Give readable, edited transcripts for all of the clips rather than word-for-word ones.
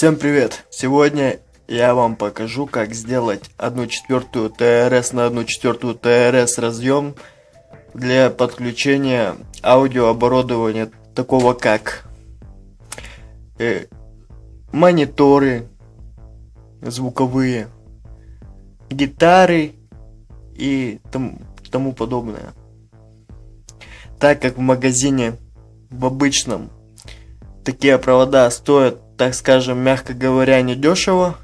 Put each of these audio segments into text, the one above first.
Всем привет! Сегодня я вам покажу, как сделать 1/4 ТРС на 1/4 ТРС разъем для подключения аудиооборудования, такого как мониторы звуковые, гитары и тому подобное. Так как в магазине, в обычном, такие провода стоят, так скажем, мягко говоря, недешево,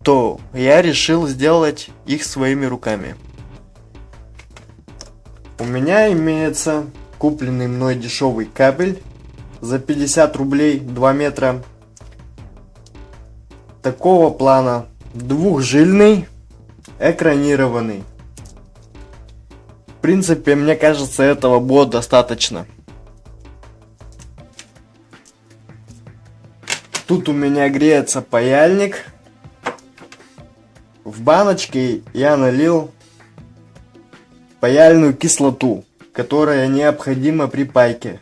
то я решил сделать их своими руками. У меня имеется купленный мной дешевый кабель за 50 рублей, 2 метра, такого плана, двухжильный, экранированный. В принципе, мне кажется, этого будет достаточно. Тут у меня греется паяльник. В баночке я налил паяльную кислоту, которая необходима при пайке.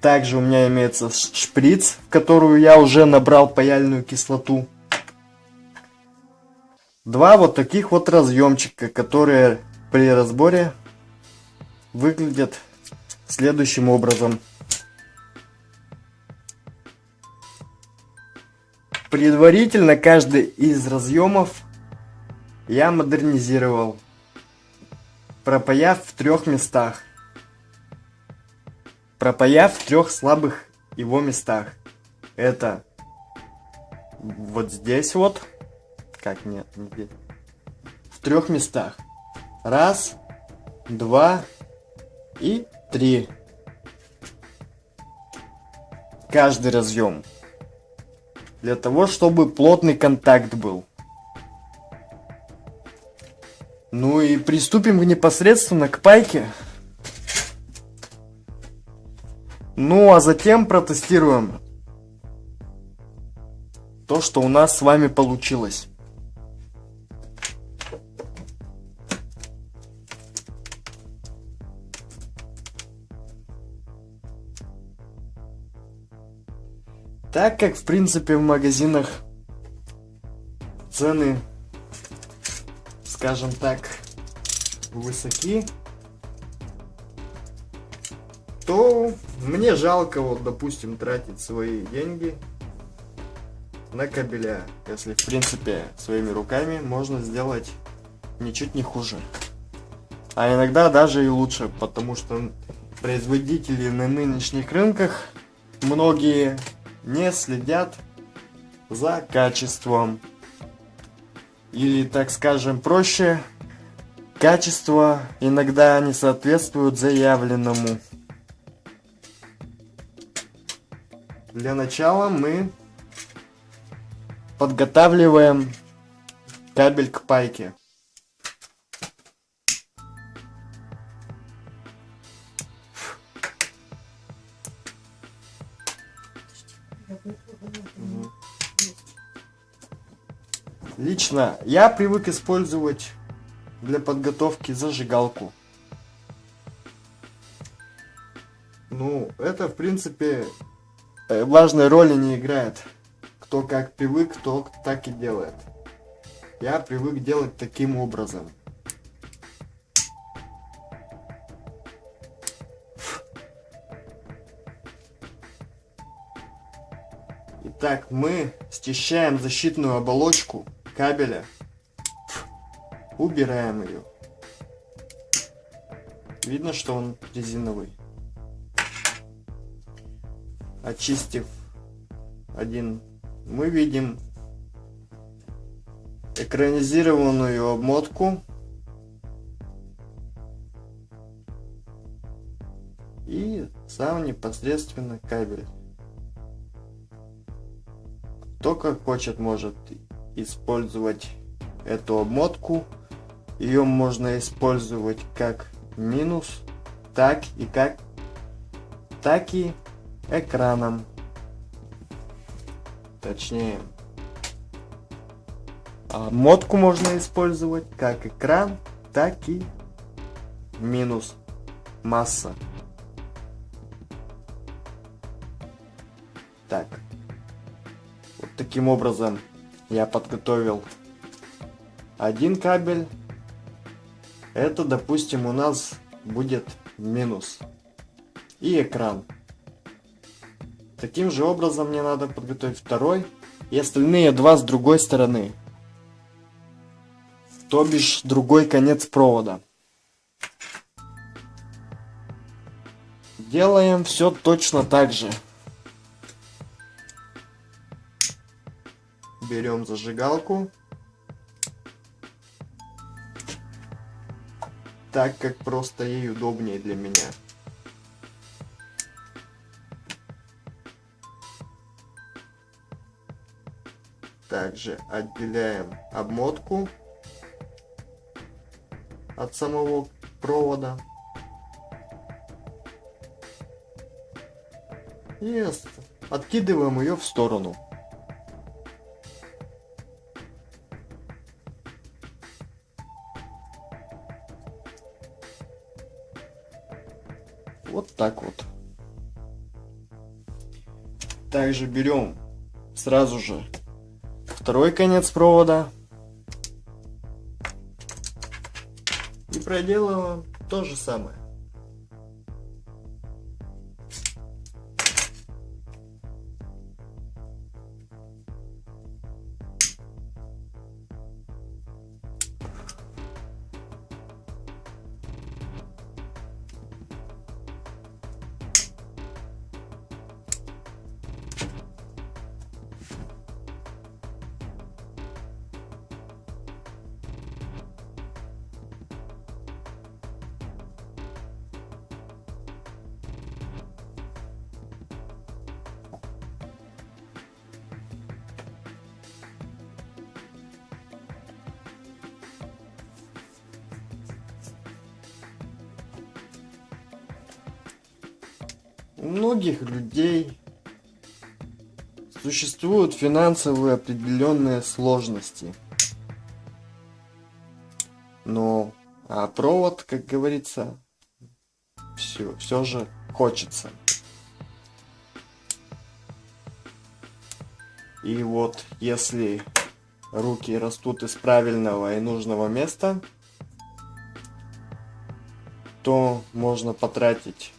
Также у меня имеется шприц, в которую я уже набрал паяльную кислоту. Два вот таких вот разъемчика, которые при разборе выглядят следующим образом. Предварительно каждый из разъемов я модернизировал, пропаяв в 3 местах. Пропаяв в 3 слабых его местах. Это вот здесь вот. Как нет, не здесь. В 3 местах. 1, 2 и 3. Каждый разъем. Для того, чтобы плотный контакт был. Ну и приступим непосредственно к пайке. Ну а затем протестируем то, что у нас с вами получилось. Так как, в принципе, в магазинах цены, скажем так, высоки, то мне жалко, вот, допустим, тратить свои деньги на кабеля, если, в принципе, своими руками можно сделать ничуть не хуже. А иногда даже и лучше, потому что производители на нынешних рынках, многие не следят за качеством. Или, так скажем, проще, качество иногда не соответствует заявленному. Для начала мы подготавливаем кабель к пайке. Лично я привык использовать для подготовки зажигалку. Ну, это, в принципе, важной роли не играет. Кто как привык, кто так и делает. Я привык делать таким образом. Итак, мы счищаем защитную оболочку кабеля, убираем ее. Видно, что он резиновый. Очистив один, мы видим экранизированную обмотку и сам непосредственно кабель. Кто как хочет, может использовать эту обмотку. Ее можно использовать как минус, так и экраном. Точнее, обмотку можно использовать как экран, так и минус масса. Так. Вот таким образом я подготовил один кабель. Это, допустим, у нас будет минус. И экран. Таким же образом мне надо подготовить второй. И остальные два с другой стороны. То бишь другой конец провода. Делаем все точно так же. Берем зажигалку. Так как просто ей удобнее для меня. Также отделяем обмотку от самого провода. И откидываем ее в сторону. Вот так вот. Также берем сразу же второй конец провода и проделываем то же самое. У многих людей существуют финансовые определенные сложности. Но провод, как говорится, все же хочется. И вот если руки растут из правильного и нужного места, то можно потратить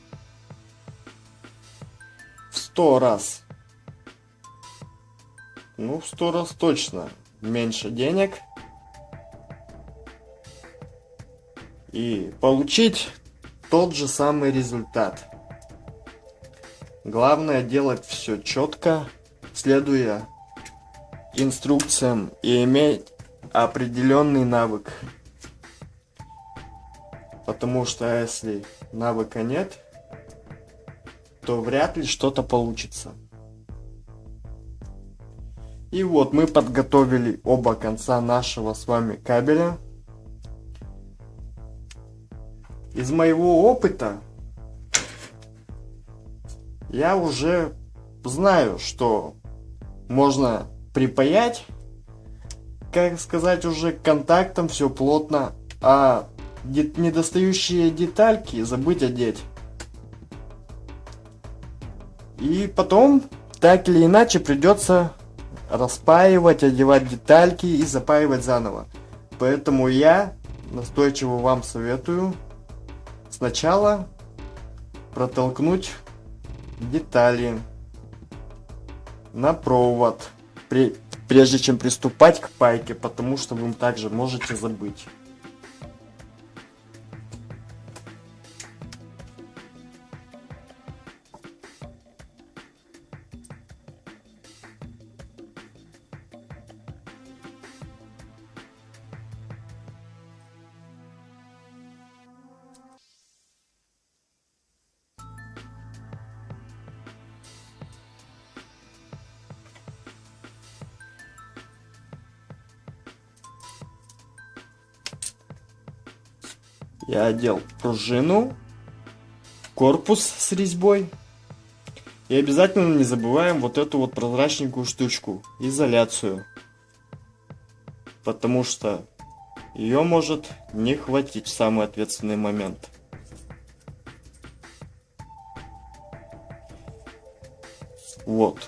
в 100 раз, ну в 100 раз точно меньше денег и получить тот же самый результат. Главное делать все четко, следуя инструкциям и иметь определенный навык. Потому что если навыка нет, то вряд ли что-то получится. И вот мы подготовили оба конца нашего с вами кабеля. Из моего опыта я уже знаю, что можно припаять, как сказать, уже контактом все плотно, а недостающие детальки забыть одеть. И потом, так или иначе, придется распаивать, одевать детальки и запаивать заново. Поэтому я настойчиво вам советую сначала протолкнуть детали на провод, прежде чем приступать к пайке, потому что вы также можете забыть. Я одел пружину, корпус с резьбой. И обязательно не забываем вот эту вот прозрачненькую штучку, изоляцию. Потому что ее может не хватить в самый ответственный момент. Вот.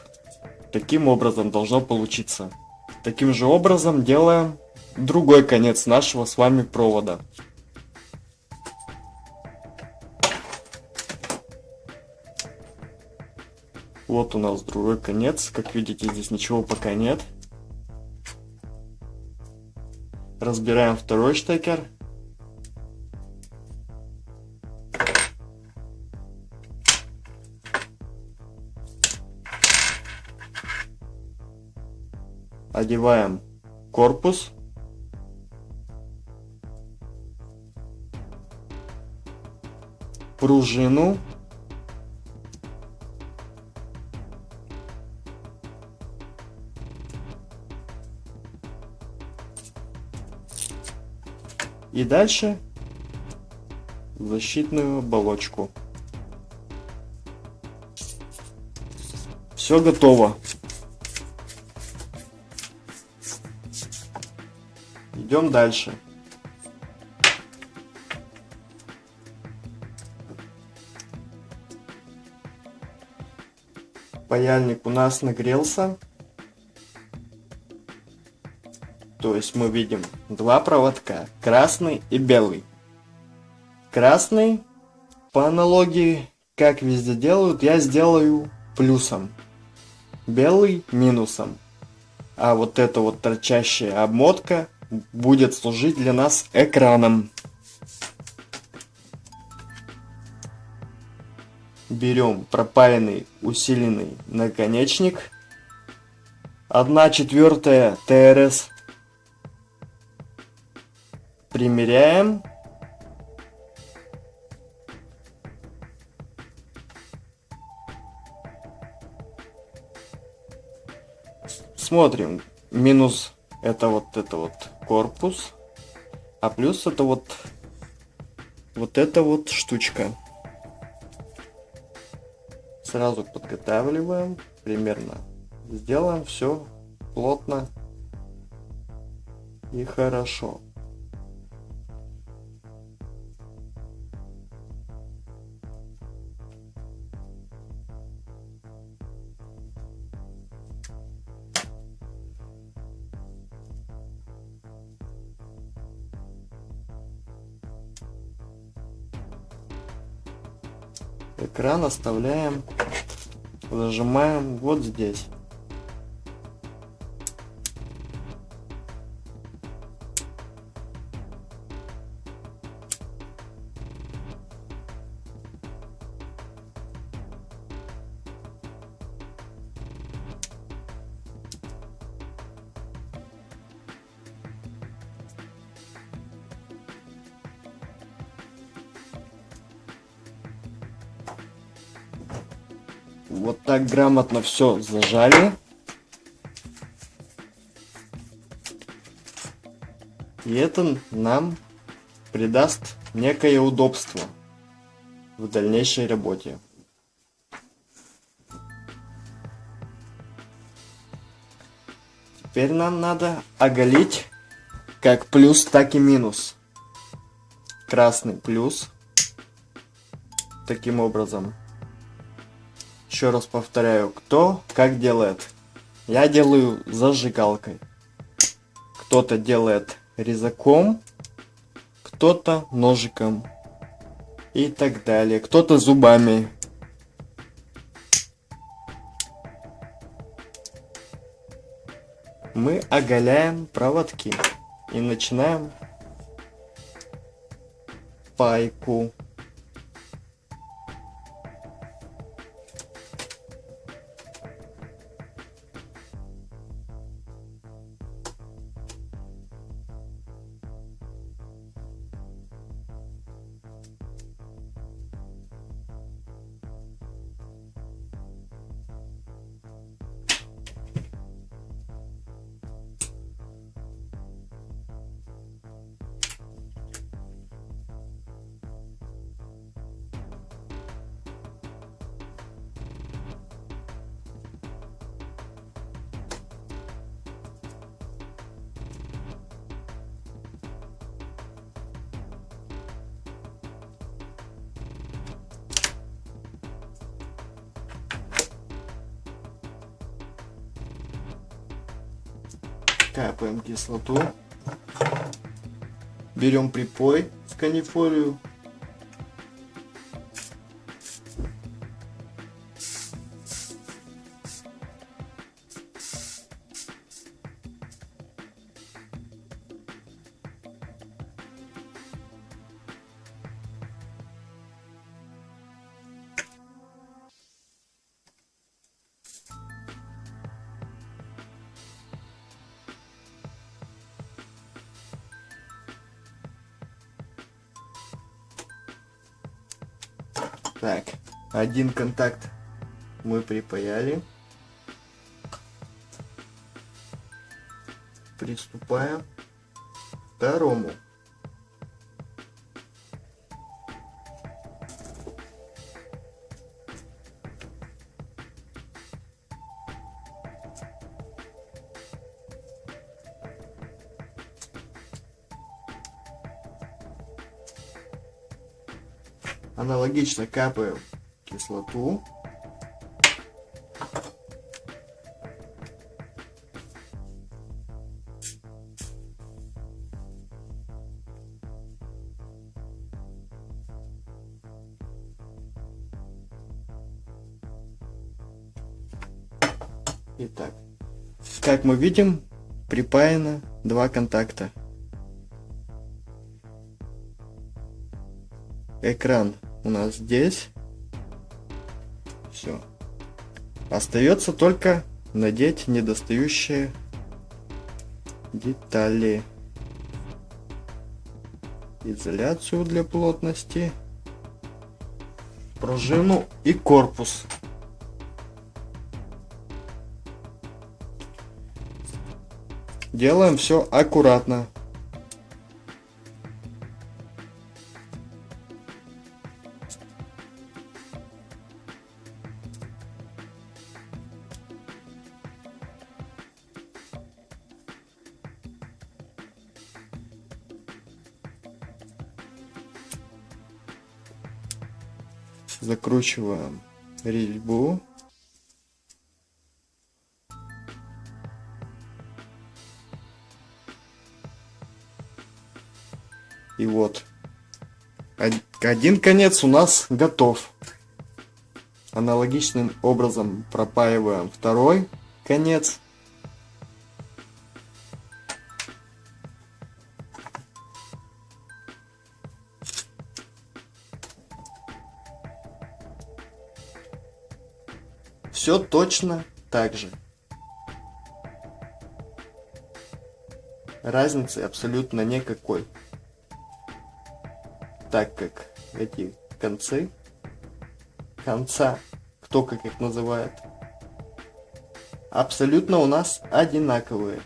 таким образом должно получиться. Таким же образом делаем другой конец нашего с вами провода. Вот у нас другой конец. Как видите, здесь ничего пока нет. Разбираем второй штекер. Одеваем корпус. Пружину. И дальше защитную оболочку. Все готово. Идем дальше. Паяльник у нас нагрелся. То есть мы видим два проводка, красный и белый. Красный, по аналогии, как везде делают, я сделаю плюсом. Белый минусом. А вот эта вот торчащая обмотка будет служить для нас экраном. Берем пропаянный усиленный наконечник. 1/4 ТРС. Примеряем. Смотрим. Минус это вот корпус, а плюс это вот эта вот штучка. Сразу подготавливаем, примерно сделаем все плотно и хорошо. Экран оставляем, зажимаем вот здесь. Вот так грамотно все зажали. И это нам придаст некое удобство в дальнейшей работе. Теперь нам надо оголить как плюс, так и минус. Красный плюс. Таким образом. Еще раз повторяю, кто как делает. Я делаю зажигалкой. Кто-то делает резаком, кто-то ножиком и так далее. Кто-то зубами. Мы оголяем проводки и начинаем пайку. Капаем кислоту. Берем припой с канифолию. Так, один контакт мы припаяли. Приступаем к второму. Аналогично капаем кислоту. Итак, как мы видим, припаяно два контакта. Экран у нас здесь. Все. Остается только надеть недостающие детали. Изоляцию для плотности, пружину и корпус. Делаем все аккуратно. Закручиваем резьбу. И вот, один конец у нас готов. Аналогичным образом пропаиваем второй конец. Все точно так же. Разницы абсолютно никакой. Так как эти конца, кто как их называет, абсолютно у нас одинаковые.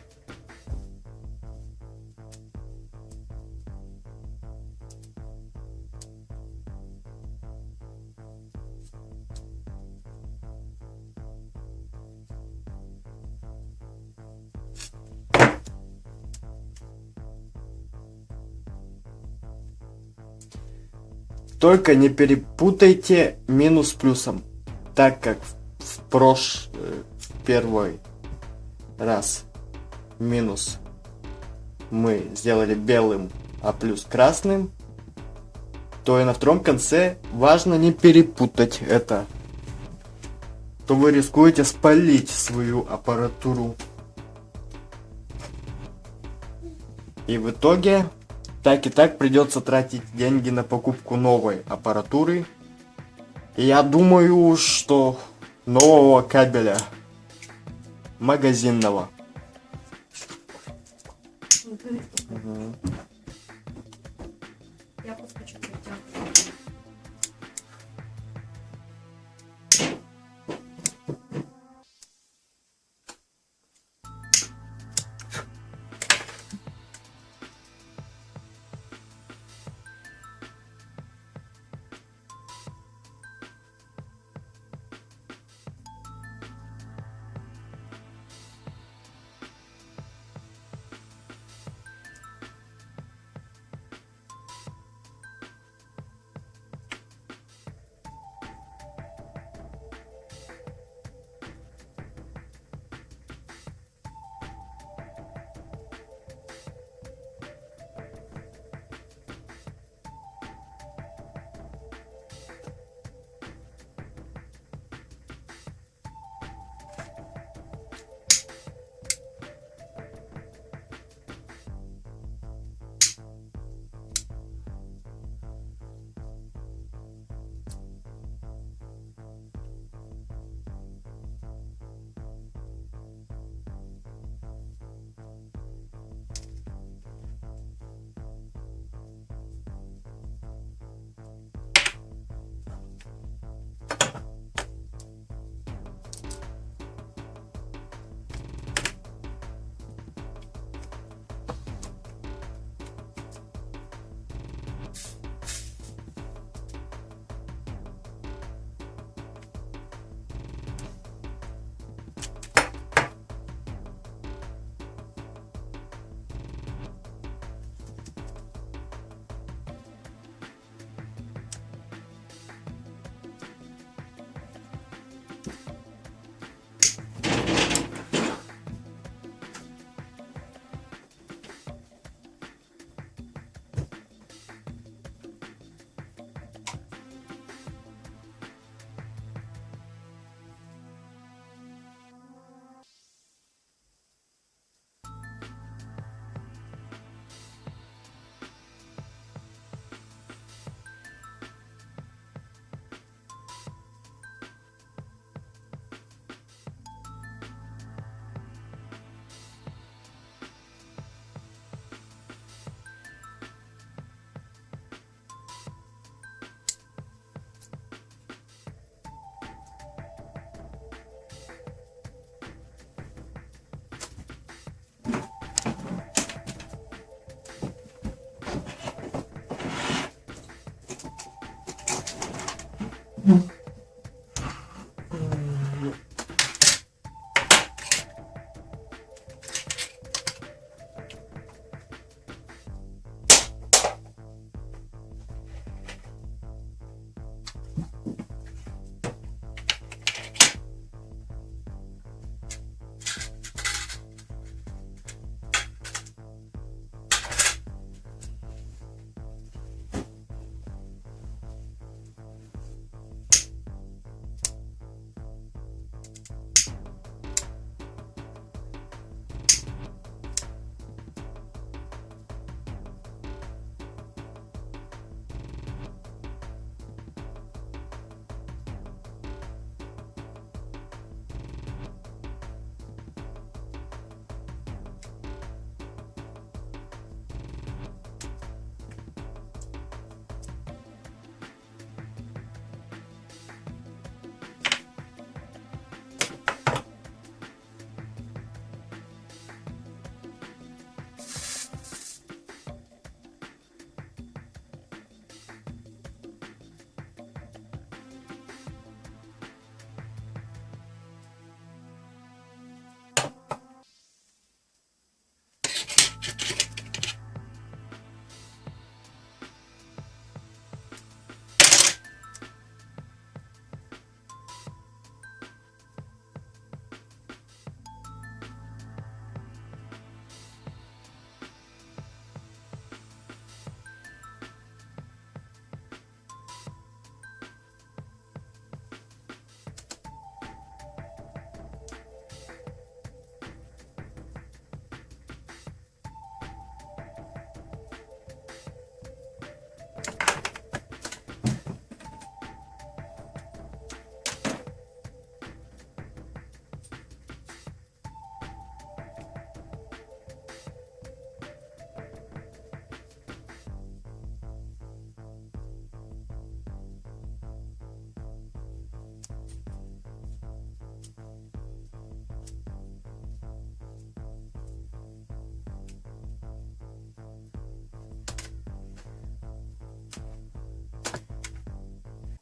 Только не перепутайте минус с плюсом, так как в первый раз минус мы сделали белым, а плюс красным, то и на втором конце важно не перепутать это, то вы рискуете спалить свою аппаратуру. И в итоге так и так придется тратить деньги на покупку новой аппаратуры. И я думаю, что нового кабеля магазинного. Я подскочу к тебе.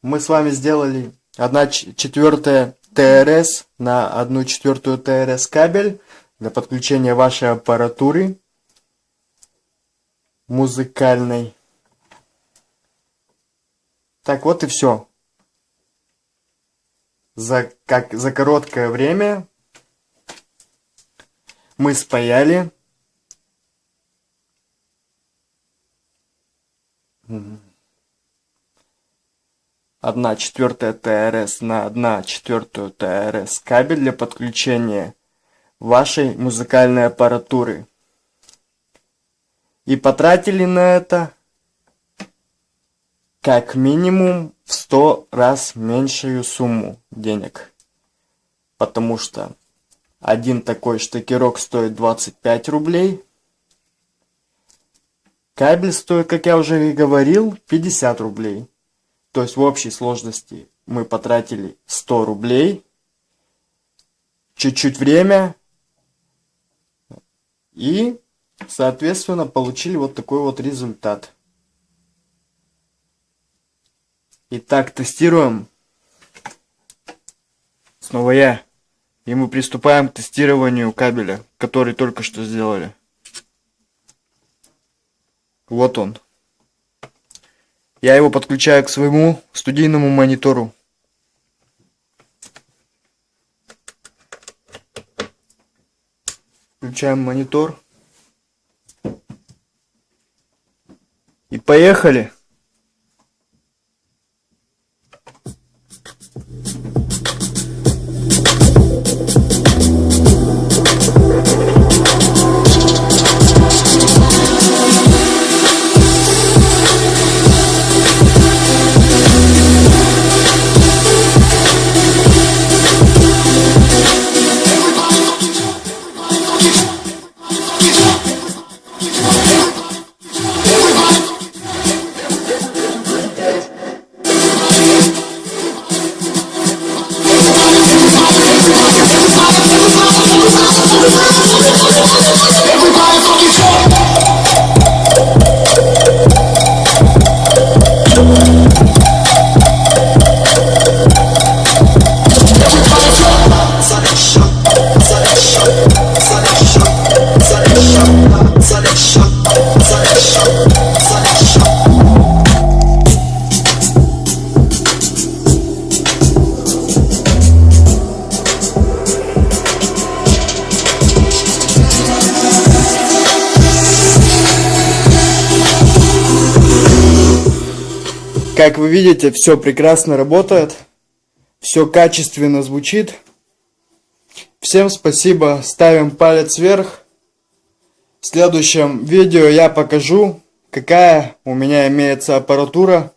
мы с вами сделали 1/4 ТРС на 1/4 ТРС кабель для подключения вашей аппаратуры музыкальной. Так, вот и все. За короткое время мы спаяли 1/4 ТРС на 1/4 ТРС кабель для подключения вашей музыкальной аппаратуры. И потратили на это как минимум в 100 раз меньшую сумму денег. Потому что один такой штекерок стоит 25 рублей. Кабель стоит, как я уже и говорил, 50 рублей. То есть в общей сложности мы потратили 100 рублей. Чуть-чуть время. И, соответственно, получили вот такой вот результат. Итак, тестируем. Снова я. И мы приступаем к тестированию кабеля, который только что сделали. Вот он. Я его подключаю к своему студийному монитору. Включаем монитор. И поехали. Как вы видите, все прекрасно работает, все качественно звучит. Всем спасибо, ставим палец вверх. В следующем видео я покажу, какая у меня имеется аппаратура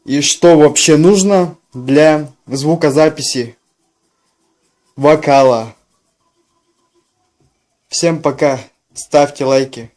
и что вообще нужно для звукозаписи вокала. Всем пока, ставьте лайки.